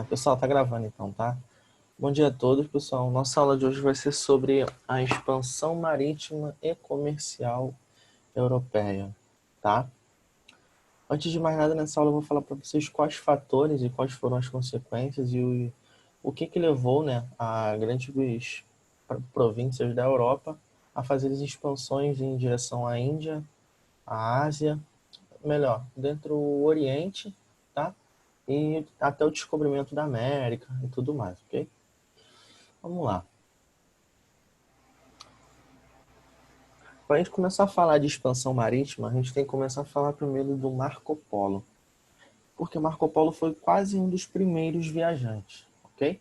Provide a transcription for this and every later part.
Pessoal, tá gravando então, tá? Bom dia a todos, pessoal. Nossa aula de hoje vai ser sobre a expansão marítima e comercial europeia, tá? Antes de mais nada, nessa aula eu vou falar para vocês quais fatores e quais foram as consequências e o que levou, né, a grandes províncias da Europa a fazer as expansões em direção à Índia, à Ásia, melhor, dentro do Oriente, tá? E até o descobrimento da América e tudo mais, ok? Vamos lá. Para a gente começar a falar de expansão marítima, a gente tem que começar a falar primeiro do Marco Polo. Porque Marco Polo foi quase um dos primeiros viajantes, ok?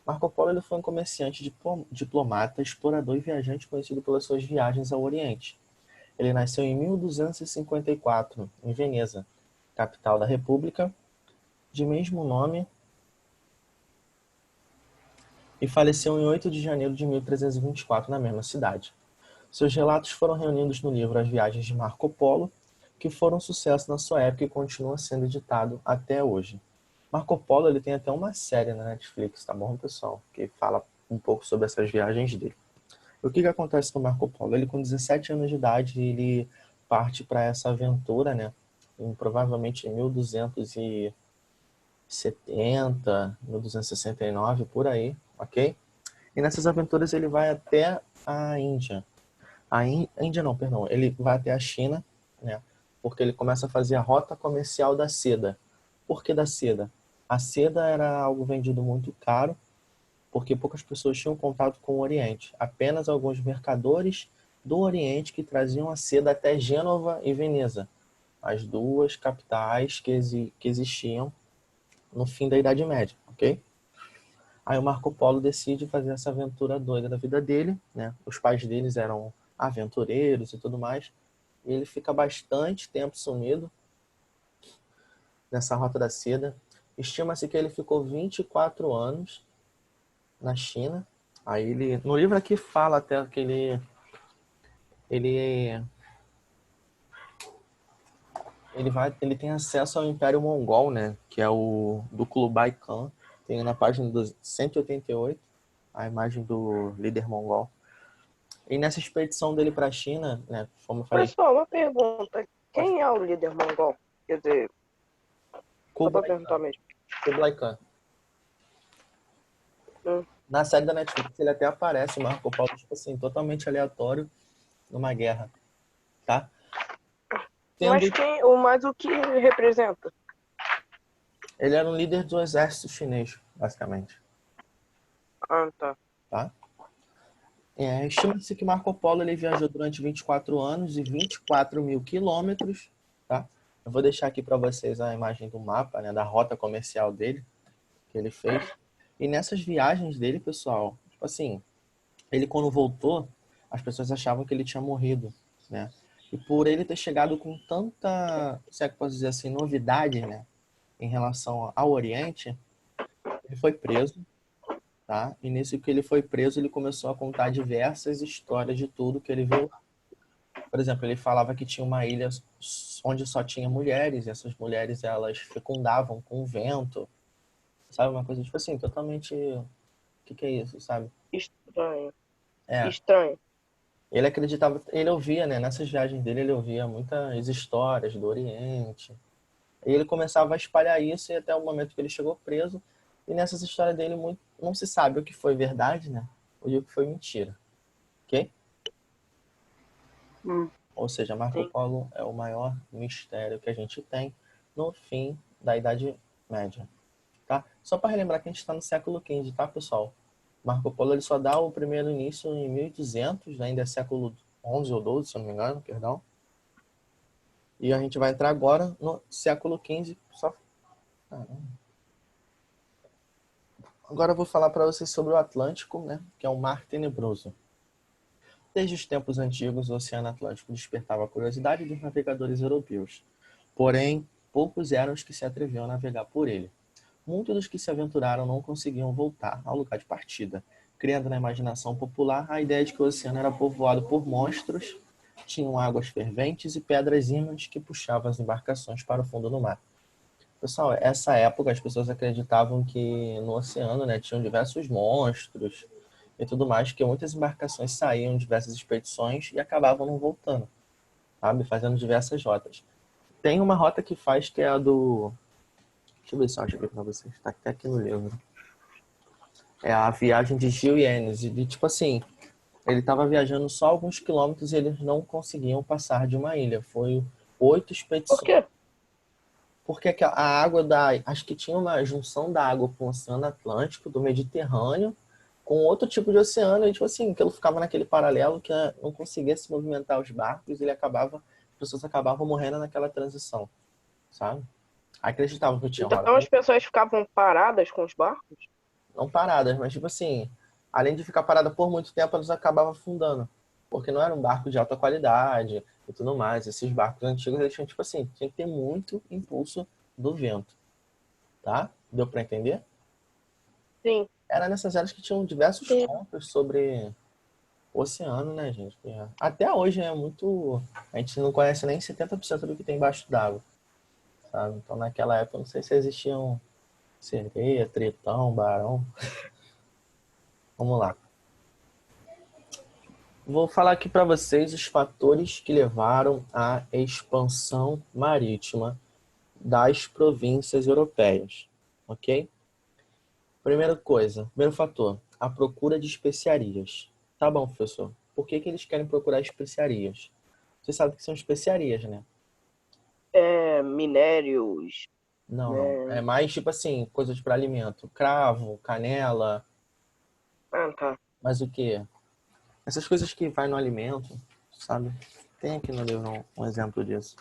Marco Polo ele foi um comerciante, diplomata, explorador e viajante conhecido pelas suas viagens ao Oriente. Ele nasceu em 1254, em Veneza, capital da República, de mesmo nome, e faleceu em 8 de janeiro de 1324, na mesma cidade. Seus relatos foram reunidos no livro As Viagens de Marco Polo, que foram um sucesso na sua época e continua sendo editado até hoje. Marco Polo ele tem até uma série na Netflix, tá bom, pessoal? Que fala um pouco sobre essas viagens dele. O que acontece com Marco Polo? Ele, com 17 anos de idade, ele parte para essa aventura, né? Provavelmente em 1270, 1269, por aí, ok? E nessas aventuras ele vai até a Índia. Índia não, perdão. Ele vai até a China, né? Porque ele começa a fazer a rota comercial da seda. Por que da seda? A seda era algo vendido muito caro, porque poucas pessoas tinham contato com o Oriente. Apenas alguns mercadores do Oriente que traziam a seda até Gênova e Veneza, as duas capitais que existiam no fim da Idade Média, ok? Aí o Marco Polo decide fazer essa aventura doida da vida dele, né? Os pais deles eram aventureiros e tudo mais. E ele fica bastante tempo sumido nessa rota da seda. Estima-se que ele ficou 24 anos na China. Aí ele, no livro aqui fala até que ele ele tem acesso ao Império Mongol, né? Que é o do Kublai Khan. Tem na página do 188 a imagem do líder mongol. E nessa expedição dele para a China, né, como eu falei, Pessoal, uma pergunta. Quem é o líder mongol? Quer dizer, só pra Kublai perguntar Khan. mesmo. Kublai Khan. Hum. Na série da Netflix ele até aparece, o Marco Polo, tipo assim, totalmente aleatório numa guerra, tá? Mas Tendo, mas o que ele representa? ele era um líder do exército chinês, basicamente, Ah, tá. tá? Estima-se que Marco Polo ele viajou durante 24 anos e 24 mil quilômetros, tá? Eu vou deixar aqui para vocês a imagem do mapa, né, da rota comercial dele, que ele fez. E nessas viagens dele, pessoal, tipo assim, ele quando voltou, as pessoas achavam que ele tinha morrido, né? E por ele ter chegado com tanta, se é que posso dizer assim, novidade, né, em relação ao Oriente, ele foi preso, tá? E nesse que ele foi preso, ele começou a contar diversas histórias de tudo que ele viu. Por exemplo, ele falava que tinha uma ilha onde só tinha mulheres, e essas mulheres elas fecundavam com o vento, sabe? Uma coisa tipo assim, totalmente. O que é isso, sabe? Estranho. É. Estranho. Ele acreditava, ele ouvia, né? Nessas viagens dele, ele ouvia muitas histórias do Oriente. E ele começava a espalhar isso e até o momento que ele chegou preso. E nessas histórias dele, muito, não se sabe o que foi verdade, né? E o que foi mentira. Ok? Ou seja, Marco Sim. Polo é o maior mistério que a gente tem no fim da Idade Média. Tá? Só para relembrar que a gente está no século XV, tá, pessoal? Marco Polo ele só dá o primeiro início em 1200, ainda é século XI ou XII, se eu não me engano, perdão. E a gente vai entrar agora no século XV. Agora eu vou falar para vocês sobre o Atlântico, né, que é um mar tenebroso. Desde os tempos antigos, o Oceano Atlântico despertava a curiosidade dos navegadores europeus. Porém, poucos eram os que se atreviam a navegar por ele. Muitos dos que se aventuraram não conseguiam voltar ao lugar de partida, criando na imaginação popular a ideia de que o oceano era povoado por monstros, tinham águas ferventes e pedras ímãs que puxavam as embarcações para o fundo do mar. Pessoal, essa época as pessoas acreditavam que no oceano, né, tinham diversos monstros e tudo mais, que muitas embarcações saíam de diversas expedições e acabavam não voltando, sabe? Fazendo diversas rotas. Tem uma rota que faz que é a do... Deixa eu ver se eu acho aqui pra vocês. Tá até aqui no livro. É a viagem de Gil e Enes. E, tipo assim, ele estava viajando só alguns quilômetros e eles não conseguiam passar de uma ilha. Foi 8 Por expedições. quê? Porque a água da... Acho que tinha uma junção da água com o Oceano Atlântico, do Mediterrâneo, com outro tipo de oceano. E, tipo assim, que ele ficava naquele paralelo que não conseguia se movimentar os barcos e ele acabava... As pessoas acabavam morrendo naquela transição, sabe? Acreditavam que tinha Então rota. as pessoas ficavam paradas com os barcos? Não paradas, mas tipo assim, além de ficar parada por muito tempo, elas acabavam afundando. Porque não era um barco de alta qualidade e tudo mais. Esses barcos antigos, eles tinham, tipo assim, tinha que ter muito impulso do vento, tá? Deu para entender? Sim. Era nessas áreas que tinham diversos Sim. contos sobre o oceano, né, gente? Até hoje é muito... A gente não conhece nem 70% do que tem embaixo d'água, sabe? Então naquela época, eu não sei se existiam sereia, tritão, barão. Vamos lá. Vou falar aqui para vocês os fatores que levaram à expansão marítima das províncias europeias, ok? Primeira coisa, primeiro fator, a procura de especiarias. Tá bom, professor. Por que eles querem procurar especiarias? Você sabe que são especiarias, né? Minérios, Não, não. É né? mais tipo assim, coisas para alimento. Cravo, canela, Ah, tá. mas o quê? Essas coisas que vai no alimento, sabe? Tem aqui no livro um exemplo disso.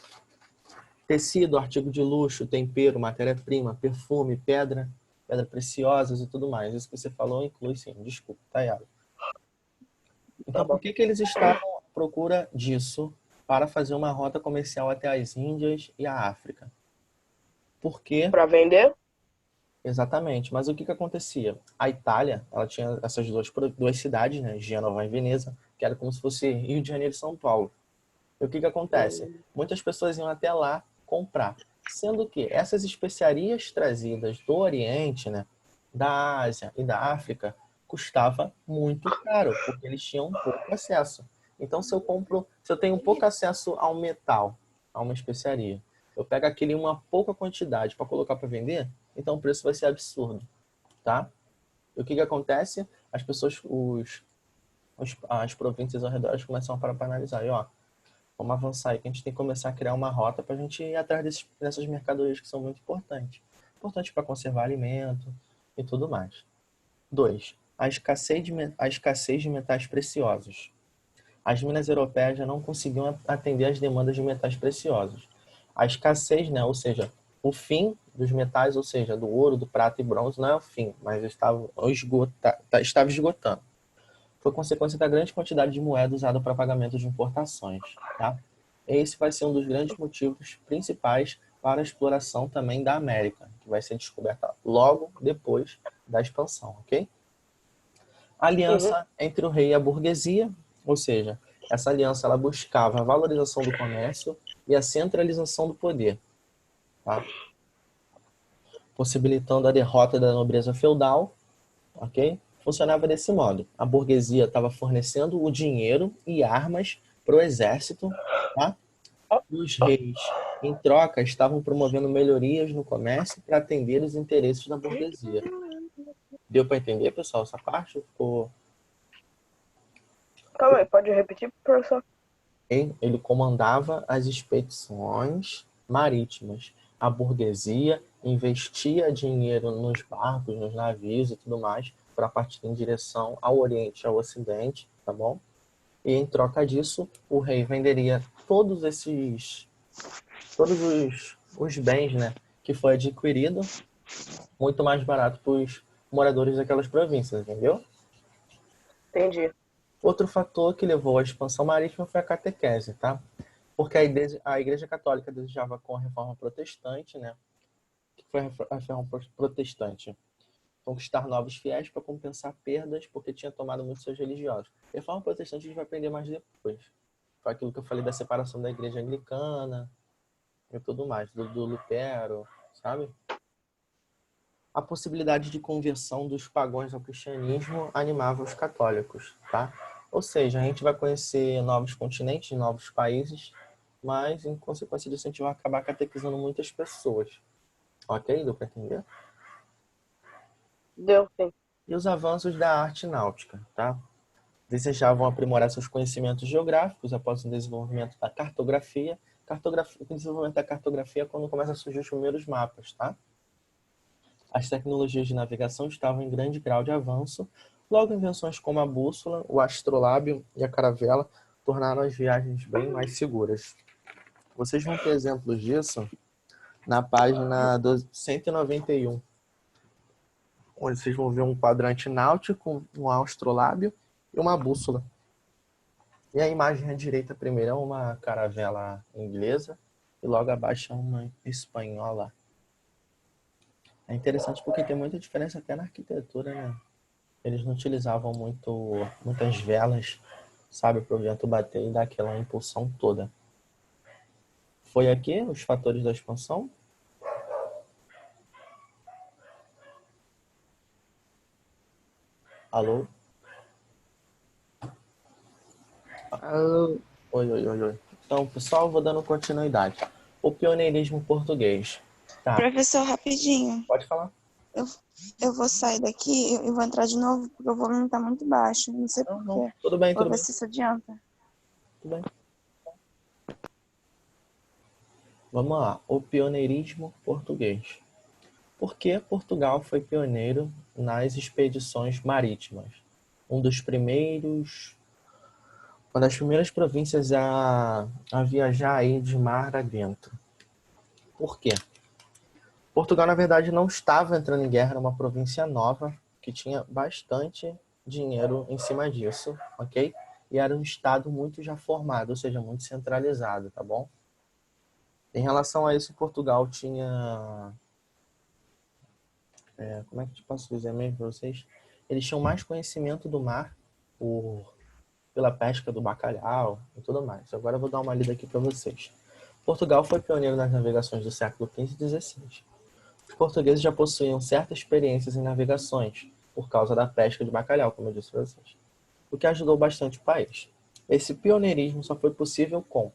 Tecido, artigo de luxo, tempero, matéria-prima, perfume, pedra, pedra preciosas e tudo mais. Isso que você falou inclui sim. Desculpa, tá errado. Tá Então, por bom. que eles estavam à procura disso para fazer uma rota comercial até as Índias e a África? Por quê? Pra vender? Exatamente. Mas o que acontecia? A Itália, ela tinha essas duas cidades, né? Gênova e Veneza, que era como se fosse Rio de Janeiro e São Paulo. E o que acontece? Hum, Muitas pessoas iam até lá comprar. Sendo que essas especiarias trazidas do Oriente, né, da Ásia e da África, custava muito caro, porque eles tinham pouco acesso. Então, se eu tenho pouco acesso ao metal, a uma especiaria, eu pego aquele em uma pouca quantidade para colocar para vender, então o preço vai ser absurdo, tá? E o que acontece? As pessoas, as províncias ao redor começam a parar para analisar. E, ó, vamos avançar aí, que a gente tem que começar a criar uma rota para a gente ir atrás dessas mercadorias que são muito importantes. Importantes para conservar alimento e tudo mais. 2. A escassez de metais preciosos. As minas europeias já não conseguiam atender às demandas de metais preciosos. A escassez, né, ou seja, o fim dos metais, ou seja, do ouro, do prata e bronze, não é o fim, mas estava esgotando. Foi consequência da grande quantidade de moeda usada para pagamento de importações. Tá? Esse vai ser um dos grandes motivos principais para a exploração também da América, que vai ser descoberta logo depois da expansão, ok? A uhum. aliança entre o rei e a burguesia, ou seja, essa aliança ela buscava a valorização do comércio e a centralização do poder, tá? Possibilitando a derrota da nobreza feudal, ok? Funcionava desse modo. A burguesia estava fornecendo o dinheiro e armas para o exército, tá? E os reis, em troca, estavam promovendo melhorias no comércio para atender os interesses da burguesia. Deu para entender, pessoal, essa parte? Ficou... Calma aí, pode repetir, professor? Ele comandava as expedições marítimas. A burguesia investia dinheiro nos barcos, nos navios e tudo mais para partir em direção ao Oriente e ao Ocidente, tá bom? E em troca disso, o rei venderia todos os bens, né, que foi adquirido muito mais barato para os moradores daquelas províncias, entendeu? Entendi. Outro fator que levou à expansão marítima foi a catequese, tá? Porque a igreja Católica desejava com a reforma protestante, né? O que foi a reforma protestante? Conquistar novos fiéis para compensar perdas, porque tinha tomado muitos seus religiosos. Reforma protestante a gente vai aprender mais depois. Foi aquilo que eu falei da separação da igreja anglicana e tudo mais, do Lutero, sabe? A possibilidade de conversão dos pagãos ao cristianismo animava os católicos, tá? Ou seja, a gente vai conhecer novos continentes, novos países, mas, em consequência disso, a gente vai acabar catequizando muitas pessoas. Ok? Deu para entender? Deu, sim. E os avanços da arte náutica, tá? Desejavam aprimorar seus conhecimentos geográficos após o desenvolvimento da cartografia. O desenvolvimento da cartografia é quando começa a surgir os primeiros mapas, tá? As tecnologias de navegação estavam em grande grau de avanço. Logo, invenções como a bússola, o astrolábio e a caravela tornaram as viagens bem mais seguras. Vocês vão ter exemplos disso na página 191, onde vocês vão ver um quadrante náutico, um astrolábio e uma bússola. E a imagem à direita primeiro é uma caravela inglesa e logo abaixo é uma espanhola. É interessante porque tem muita diferença até na arquitetura, né? Eles não utilizavam muitas velas, sabe, para o vento bater e dar aquela impulsão toda. Foi aqui os fatores da expansão? Alô? Alô. Oi. Então, pessoal, vou dando continuidade. O pioneirismo português. Tá, Professor, rapidinho. pode falar. Eu vou sair daqui e vou entrar de novo porque o volume tá muito baixo. Não sei Não, porquê. tudo bem. Vou ver se isso adianta. Tudo bem. Vamos lá. O pioneirismo português. Por que Portugal foi pioneiro nas expedições marítimas? Uma das primeiras províncias a viajar aí de mar adentro. Por quê? Portugal, na verdade, não estava entrando em guerra, era uma província nova que tinha bastante dinheiro em cima disso, ok? E era um estado muito já formado, ou seja, muito centralizado, tá bom? Em relação a isso, Portugal tinha... como é que eu posso dizer mesmo para vocês? Eles tinham mais conhecimento do mar pela pesca do bacalhau e tudo mais. Agora eu vou dar uma lida aqui para vocês. Portugal foi pioneiro nas navegações do século XV e XVI. Os portugueses já possuíam certas experiências em navegações, por causa da pesca de bacalhau, como eu disse para vocês, o que ajudou bastante o país. Esse pioneirismo só foi possível com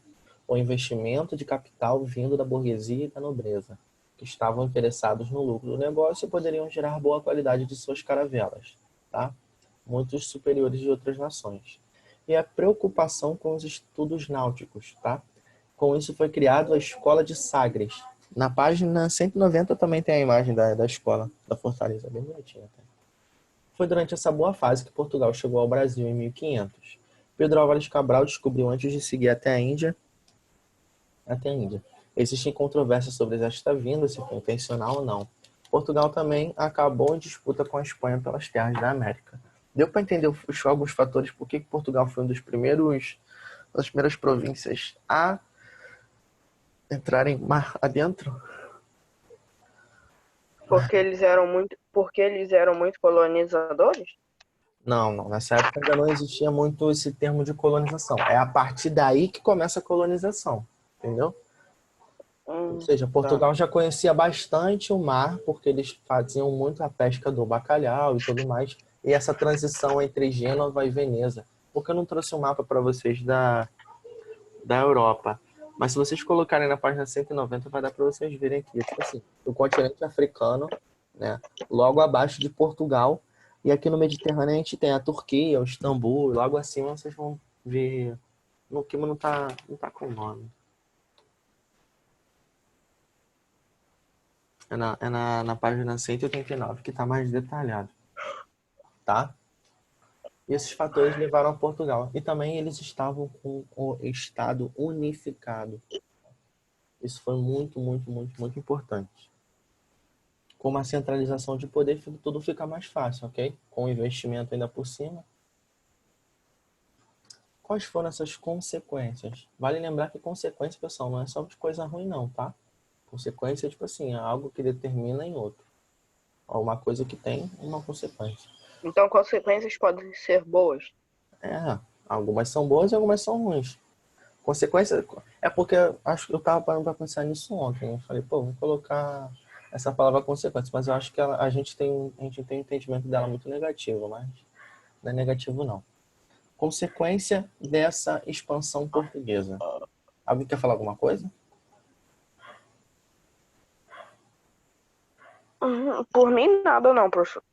o investimento de capital vindo da burguesia e da nobreza, que estavam interessados no lucro do negócio e poderiam gerar boa qualidade de suas caravelas, tá? Muitos superiores de outras nações. E a preocupação com os estudos náuticos, tá? Com isso foi criado a Escola de Sagres. Na página 190 também tem a imagem da escola, da fortaleza, bem bonitinha. Tá? Foi durante essa boa fase que Portugal chegou ao Brasil em 1500. Pedro Álvares Cabral descobriu antes de seguir até a Índia. Existem controvérsias sobre esta vinda, se foi intencional ou não. Portugal também acabou em disputa com a Espanha pelas terras da América. Deu para entender alguns fatores por que Portugal foi das primeiras províncias a entrarem mar adentro? Porque eles eram muito colonizadores? Não. Nessa época ainda não existia muito esse termo de colonização. É a partir daí que começa a colonização, entendeu? Ou seja, Portugal já conhecia bastante o mar, porque eles faziam muito a pesca do bacalhau e tudo mais. E essa transição entre Gênova e Veneza. Porque eu não trouxe um mapa para vocês da Europa. Mas se vocês colocarem na página 190, vai dar para vocês verem aqui. Tipo assim, o continente africano, né? Logo abaixo de Portugal. E aqui no Mediterrâneo a gente tem a Turquia, o Istambul. Logo acima vocês vão ver... No que não tá com o nome. Na página 189 que está mais detalhado, tá? E esses fatores levaram a Portugal. E também eles estavam com o Estado unificado. Isso foi muito importante. Com uma centralização de poder, tudo fica mais fácil, ok? Com investimento ainda por cima. Quais foram essas consequências? Vale lembrar que consequência, pessoal, não é só de coisa ruim não, tá? Consequência, tipo assim, é algo que determina em outro. Uma coisa que tem uma consequência. Então, consequências podem ser boas. Algumas são boas e algumas são ruins. Consequência é porque acho que eu tava parando para pensar nisso ontem. Eu falei, vou colocar essa palavra consequência, mas eu acho que a gente tem um entendimento dela muito negativo, mas não é negativo não. Consequência dessa expansão portuguesa. Alguém quer falar alguma coisa? Por mim, nada não, professor.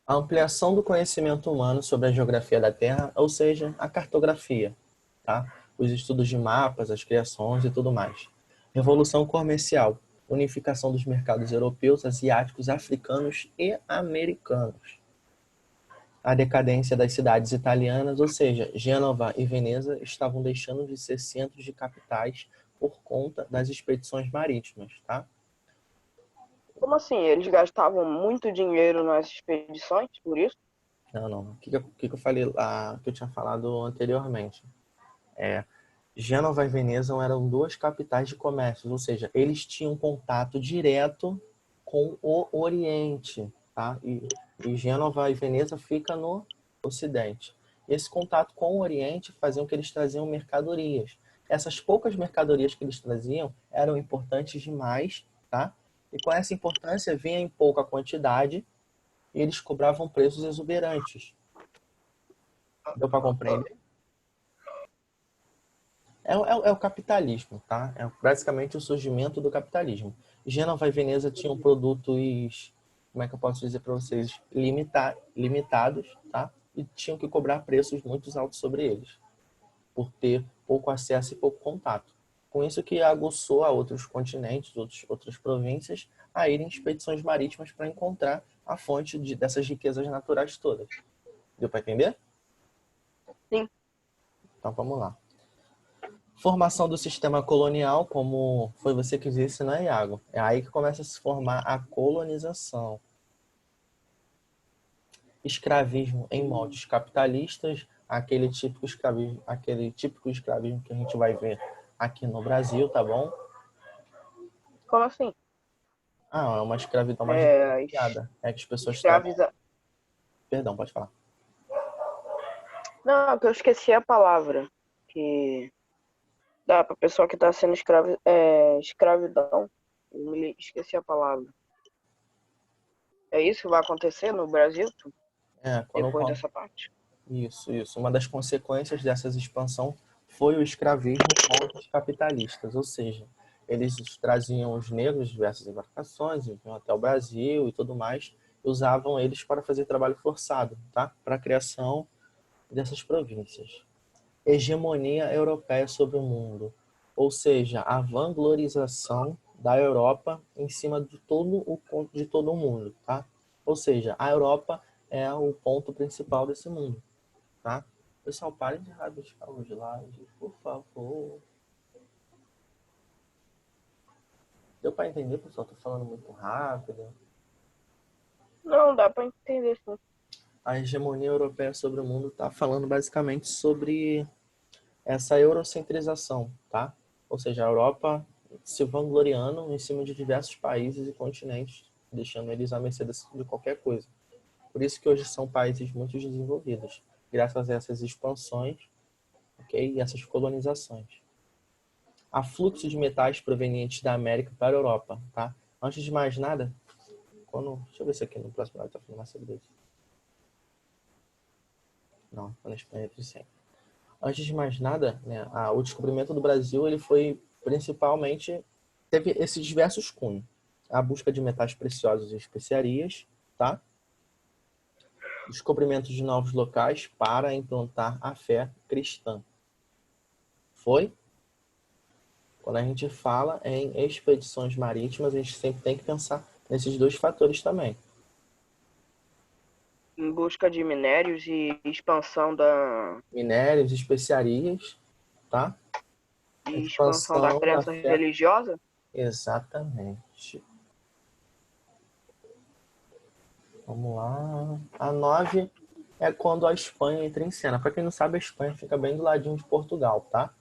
A ampliação do conhecimento humano sobre a geografia da Terra, ou seja, a cartografia, tá? Os estudos de mapas, as criações e tudo mais. Revolução comercial, unificação dos mercados europeus, asiáticos, africanos e americanos. A decadência das cidades italianas, ou seja, Gênova e Veneza estavam deixando de ser centros de capitais por conta das expedições marítimas, tá? Como assim? Eles gastavam muito dinheiro nas expedições, por isso? Não. O que eu falei lá, que eu tinha falado anteriormente? Gênova e Veneza eram duas capitais de comércio, ou seja, eles tinham contato direto com o Oriente, tá? E Gênova e Veneza fica no Ocidente. Esse contato com o Oriente fazia com que eles traziam mercadorias. Essas poucas mercadorias que eles traziam eram importantes demais, tá? E com essa importância vinha em pouca quantidade e eles cobravam preços exuberantes. Deu para compreender? É o capitalismo, tá? É basicamente o surgimento do capitalismo. Gênova e Veneza tinham produtos, como é que eu posso dizer para vocês, limitados, tá? E tinham que cobrar preços muito altos sobre eles, por ter pouco acesso e pouco contato. Com isso que aguçou a outros continentes, outras províncias, a irem em expedições marítimas para encontrar a fonte dessas riquezas naturais todas. Deu para entender? Sim. Então vamos lá. Formação do sistema colonial, como foi você que disse, né, Iago? É aí que começa a se formar a colonização. Escravismo em moldes capitalistas, aquele típico escravismo que a gente vai ver aqui no Brasil, tá bom? Como assim? É uma escravidão mais É, diferenciada. É que as pessoas trabalham. escraviza... Perdão, pode falar. Não, que eu esqueci a palavra. Que dá pra pessoa que tá sendo escravidão. Esqueci a palavra. É isso que vai acontecer no Brasil, depois Quando dessa parte? Isso. Uma das consequências dessa expansão foi o escravismo contra os capitalistas, ou seja, eles traziam os negros de diversas embarcações, vinham até o Brasil e tudo mais, e usavam eles para fazer trabalho forçado, tá? Para a criação dessas províncias. Hegemonia europeia sobre o mundo, ou seja, a vanglorização da Europa em cima de todo o mundo, tá? Ou seja, a Europa é o ponto principal desse mundo. Tá? Pessoal, parem de rabiscar os slides, por favor. Deu para entender, pessoal? Tô falando muito rápido. Não, dá pra entender sim. A hegemonia europeia sobre o mundo está falando basicamente sobre essa eurocentrização, tá? Ou seja, a Europa se vangloriando em cima de diversos países e continentes, deixando eles à mercê de qualquer coisa. Por isso que hoje são países muito desenvolvidos, graças a essas expansões, ok? E essas colonizações. A fluxo de metais provenientes da América para a Europa, tá? Antes de mais nada, deixa eu ver se aqui no próximo slide está falando mais sobre isso. Não, na Espanha é sempre. Antes de mais nada, né, o descobrimento do Brasil, ele foi principalmente, teve esses diversos cunhos. A busca de metais preciosos e especiarias, tá? Descobrimento de novos locais para implantar a fé cristã. Foi? Quando a gente fala em expedições marítimas, a gente sempre tem que pensar nesses dois fatores também. Em busca de minérios e expansão da Minérios, especiarias, tá? expansão da Expansão da crença fé. religiosa. Exatamente. Vamos lá. A 9 é quando a Espanha entra em cena. Para quem não sabe, a Espanha fica bem do ladinho de Portugal, tá?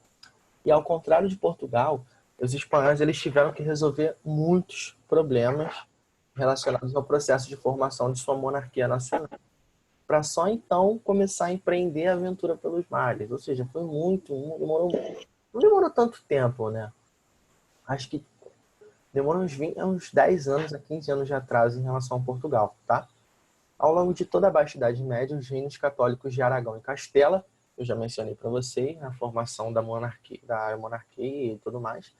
E ao contrário de Portugal, os espanhóis eles tiveram que resolver muitos problemas relacionados ao processo de formação de sua monarquia nacional, para só então começar a empreender a aventura pelos mares. Ou seja, foi não demorou tanto tempo, né? Acho que demorou uns 10 anos a 15 anos de atraso em relação a Portugal, tá? Ao longo de toda a Baixa Idade Média, os reinos católicos de Aragão e Castela, eu já mencionei para vocês, a formação da monarquia e tudo mais,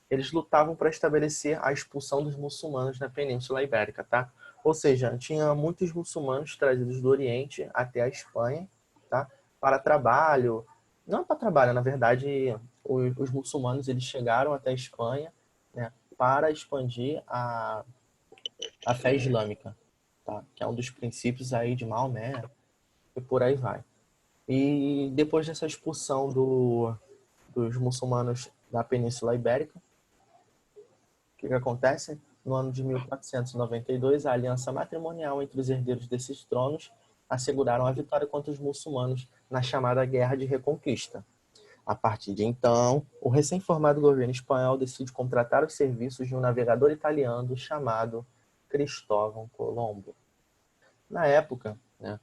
eles lutavam para estabelecer a expulsão dos muçulmanos na Península Ibérica, tá? Ou seja, tinha muitos muçulmanos trazidos do Oriente até a Espanha, tá? Para trabalho, não para trabalho, na verdade, os muçulmanos eles chegaram até a Espanha, né, para expandir a fé islâmica, tá? Que é um dos princípios aí de Maomé e por aí vai. E depois dessa expulsão dos muçulmanos da Península Ibérica, o que acontece? No ano de 1492, a aliança matrimonial entre os herdeiros desses tronos asseguraram a vitória contra os muçulmanos na chamada Guerra de Reconquista. A partir de então, o recém-formado governo espanhol decide contratar os serviços de um navegador italiano chamado Cristóvão Colombo. Na época, né,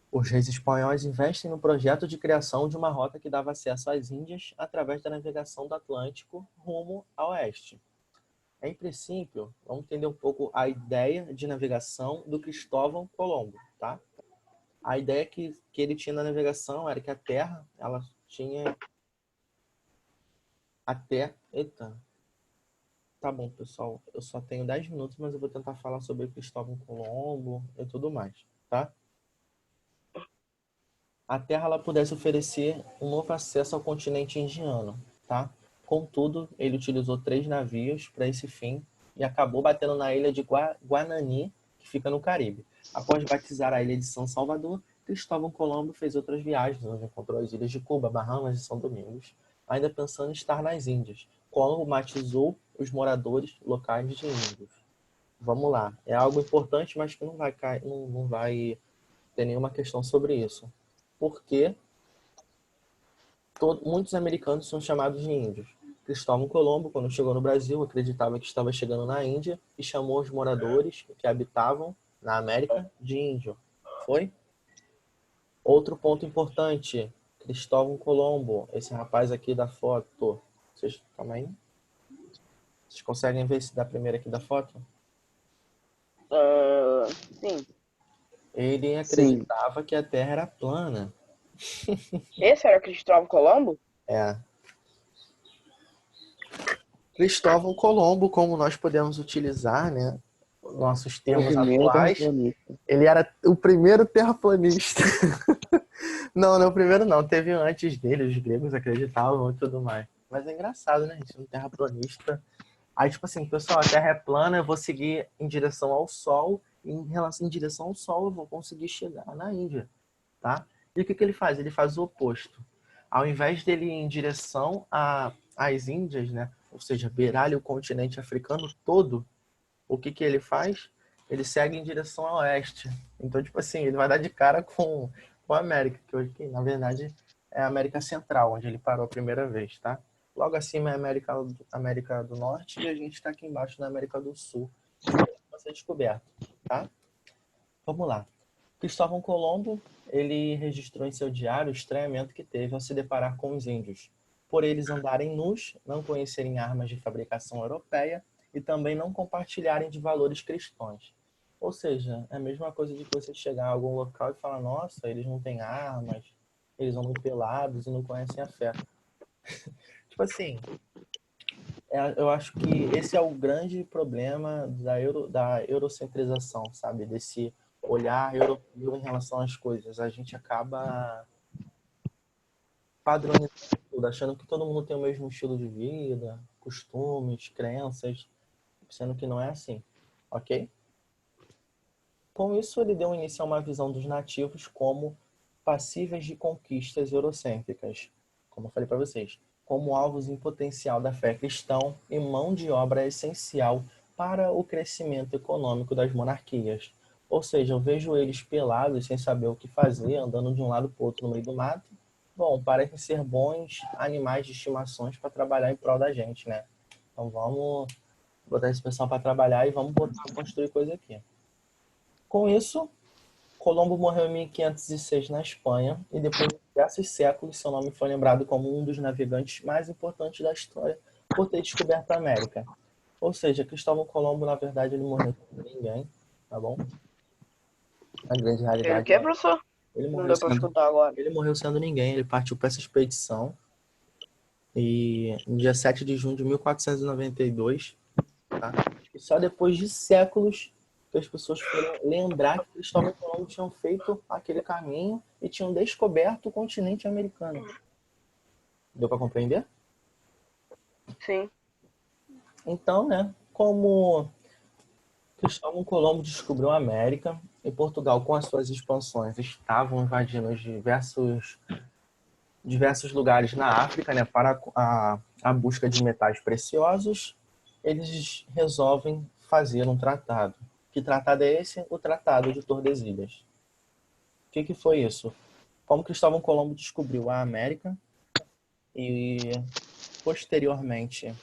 os reis espanhóis investem no projeto de criação de uma rota que dava acesso às Índias através da navegação do Atlântico rumo a oeste. Em princípio, vamos entender um pouco a ideia de navegação do Cristóvão Colombo, tá? A ideia que ele tinha na navegação era que a Terra, ela tinha até... Eita. Tá bom, pessoal. Eu só tenho 10 minutos, mas eu vou tentar falar sobre o Cristóvão Colombo e tudo mais, tá? A Terra ela pudesse oferecer um novo acesso ao continente indiano, tá? Contudo, ele utilizou 3 navios para esse fim e acabou batendo na ilha de Guanani, que fica no Caribe. Após batizar a ilha de São Salvador, Cristóvão Colombo fez outras viagens, onde encontrou as ilhas de Cuba, Bahamas e São Domingos, ainda pensando em estar nas Índias. Colombo batizou os moradores locais de índios. Vamos lá, é algo importante, mas que não vai ter nenhuma questão sobre isso. Porque muitos americanos são chamados de índios. Cristóvão Colombo, quando chegou no Brasil, acreditava que estava chegando na Índia e chamou os moradores que habitavam na América de índio. Foi? Outro ponto importante, Cristóvão Colombo, esse rapaz aqui da foto. Calma aí. Vocês conseguem ver se dá primeiro aqui da foto? Sim. Ele acreditava que a Terra era plana. Esse era Cristóvão Colombo? É. Cristóvão Colombo, como nós podemos utilizar, né, nossos termos atuais, ele era o primeiro terraplanista. Não, o primeiro não. Teve antes dele, os gregos acreditavam e tudo mais. Mas é engraçado, né, gente? Um terraplanista. Aí, tipo assim, pessoal, a Terra é plana, eu vou seguir em direção ao Sol, e em direção ao Sol eu vou conseguir chegar na Índia, tá? E o que ele faz? Ele faz o oposto. Ao invés dele ir em direção às Índias, né, ou seja, beirar o continente africano todo, o que ele faz? Ele segue em direção ao oeste. Então, tipo assim, ele vai dar de cara com a América, que hoje, na verdade, é a América Central, onde ele parou a primeira vez, tá? Logo acima é a América do Norte e a gente está aqui embaixo na América do Sul. Vai ser descoberto, tá? Vamos lá. Cristóvão Colombo, ele registrou em seu diário o estranhamento que teve ao se deparar com os índios, por eles andarem nus, não conhecerem armas de fabricação europeia e também não compartilharem de valores cristãos. Ou seja, é a mesma coisa de você chegar a algum local e falar, nossa, eles não têm armas, eles andam pelados e não conhecem a fé. Tipo assim, eu acho que esse é o grande problema da eurocentrização, sabe? Desse olhar europeu em relação às coisas. A gente acaba padronizando tudo, achando que todo mundo tem o mesmo estilo de vida, costumes, crenças, sendo que não é assim, ok? Com isso, ele deu início a uma visão dos nativos como passíveis de conquistas eurocêntricas, como eu falei para vocês, como alvos em potencial da fé cristã e mão de obra essencial para o crescimento econômico das monarquias. Ou seja, eu vejo eles pelados, sem saber o que fazer, andando de um lado para o outro no meio do mato. Bom, parecem ser bons animais de estimações para trabalhar em prol da gente, né? Então vamos botar esse pessoal para trabalhar e vamos construir coisa aqui. Com isso, Colombo morreu em 1506 na Espanha e depois de diversos séculos seu nome foi lembrado como um dos navegantes mais importantes da história por ter descoberto a América. Ou seja, Cristóvão Colombo, na verdade, ele morreu sem ninguém, tá bom? A grande Ele o realidade quê, é professor? ele Não morreu deu pra sendo, escutar agora. ele morreu sendo ninguém, ele partiu para essa expedição e no dia 7 de junho de 1492, tá? E só depois de séculos que as pessoas foram lembrar que Cristóvão Colombo tinham feito aquele caminho e tinham descoberto o continente americano. Deu para compreender? Sim. Então, né, como Cristóvão Colombo descobriu a América e Portugal, com as suas expansões, estavam invadindo os diversos lugares na África, né, para a busca de metais preciosos, eles resolvem fazer um tratado. Que tratado é esse? O Tratado de Tordesilhas. O que foi isso? Como Cristóvão Colombo descobriu a América e, posteriormente,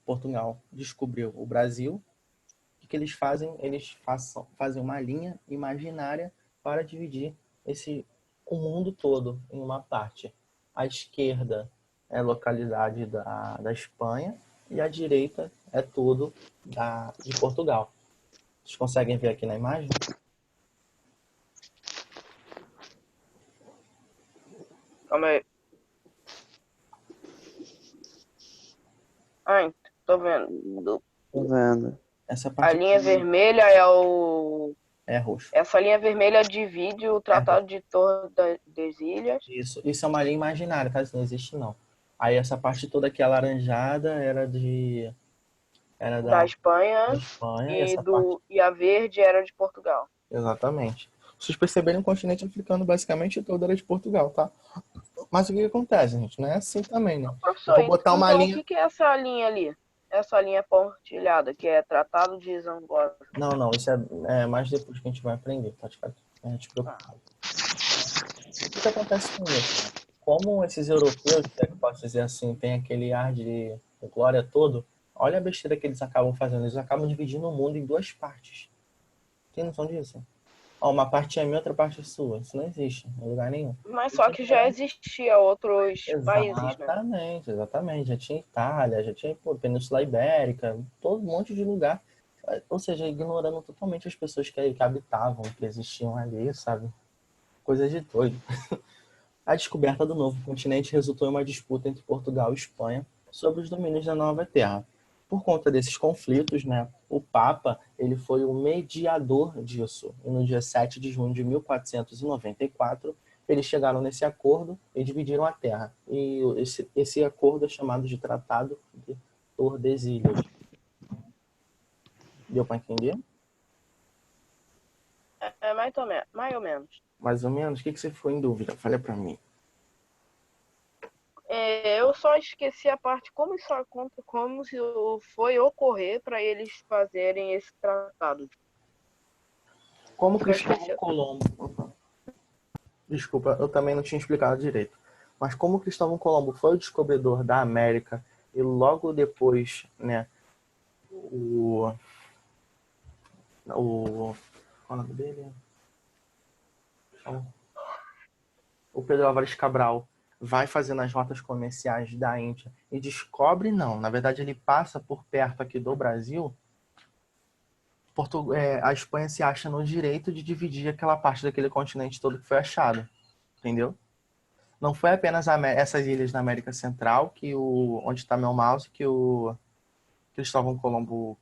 Portugal descobriu o Brasil, o que eles fazem? Eles fazem uma linha imaginária para dividir o mundo todo em uma parte. A esquerda é a localidade da Espanha e a direita é tudo de Portugal. Vocês conseguem ver aqui na imagem? Calma aí. Ai, tô vendo. Tô vendo. Essa A parte linha vermelha é o... é roxo. Essa linha vermelha divide o Tratado de Tordesilhas. Isso é uma linha imaginária, tá? Isso não existe, não. Aí essa parte toda aqui alaranjada era Da da Espanha Espanha e essa parte. e a verde era de Portugal. Exatamente. Vocês perceberem, o continente africano basicamente todo era de Portugal, tá? Mas o que acontece, gente? Não é assim também, né? Eu Professor, vou botar uma então o linha. que é essa linha ali? Essa linha pontilhada, que é Tratado de Zangora. Não, isso é mais depois que a gente vai aprender, pode ficar despreocupado. O que acontece com isso, né? Como esses europeus, se é que eu posso dizer assim, tem aquele ar de glória todo, olha a besteira que eles acabam fazendo. Eles acabam dividindo o mundo em duas partes. Tem noção disso? Ó, uma parte é minha, outra parte é sua. Isso não existe em lugar nenhum. Mas Isso, só na que já verdade, existia outros países, né? exatamente. Já tinha Itália, já tinha Península Ibérica, todo um monte de lugar. Ou seja, ignorando totalmente as pessoas que habitavam, que existiam ali, sabe? Coisa de doido. A descoberta do novo continente resultou em uma disputa entre Portugal e Espanha sobre os domínios da Nova Terra. Por conta desses conflitos, né, o Papa ele foi o mediador disso. E no dia 7 de junho de 1494, eles chegaram nesse acordo e dividiram a terra. E esse acordo é chamado de Tratado de Tordesilhas. Deu para entender? É mais ou menos. Mais ou menos? O que você ficou em dúvida? Fale para mim. Eu só esqueci a parte como isso acontece, como se foi ocorrer para eles fazerem esse tratado. Como Eu Cristóvão esqueci. Colombo... Desculpa, eu também não tinha explicado direito. Mas como Cristóvão Colombo foi o descobridor da América e logo depois, né, qual é o nome dele? O Pedro Álvares Cabral vai fazendo as rotas comerciais da Índia e descobre, não, na verdade ele passa por perto aqui do Brasil, a Espanha se acha no direito de dividir aquela parte daquele continente todo que foi achado, entendeu? Não foi apenas essas ilhas da América Central, onde está meu mouse, que o Cristóvão Colombo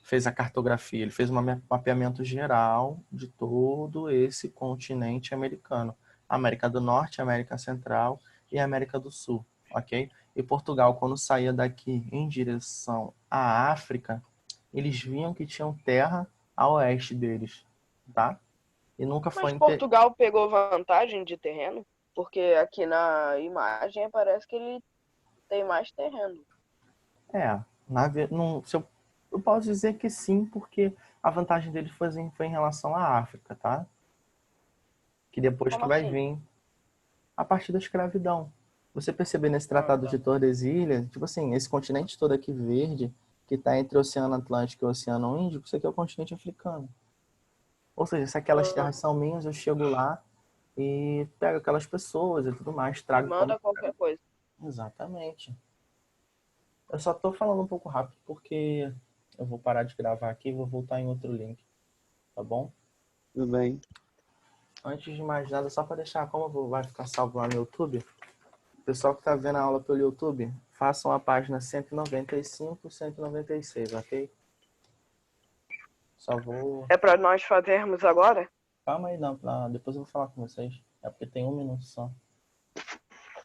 fez a cartografia. Ele fez um mapeamento geral de todo esse continente americano. América do Norte, América Central e América do Sul, ok? E Portugal, quando saía daqui em direção à África, eles viam que tinham terra a oeste deles, tá? E nunca Mas foi... Portugal pegou vantagem de terreno? Porque aqui na imagem parece que ele tem mais terreno. Eu posso dizer que sim, porque a vantagem dele foi em relação à África, tá? Que depois que Como vai assim? vir a partir da escravidão. Você perceber nesse Tratado Tá. de Tordesilhas, tipo assim, esse continente todo aqui verde, que está entre o Oceano Atlântico e o Oceano Índico, isso aqui é o continente africano. Ou seja, se aquelas terras são minhas, eu chego lá e pego aquelas pessoas e tudo mais, E trago como... manda qualquer coisa. Exatamente. Eu só tô falando um pouco rápido porque eu vou parar de gravar aqui e vou voltar em outro link, tá bom? Tudo bem. Antes de mais nada, só para deixar como vai ficar salvo lá no YouTube, o pessoal que tá vendo a aula pelo YouTube, façam a página 195, 196, ok? Só vou... É pra nós fazermos agora? Calma aí, não, depois eu vou falar com vocês. É porque tem 1 minuto só.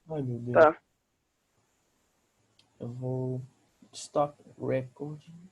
Ai, meu Deus. Tá. Eu vou... Stop recording.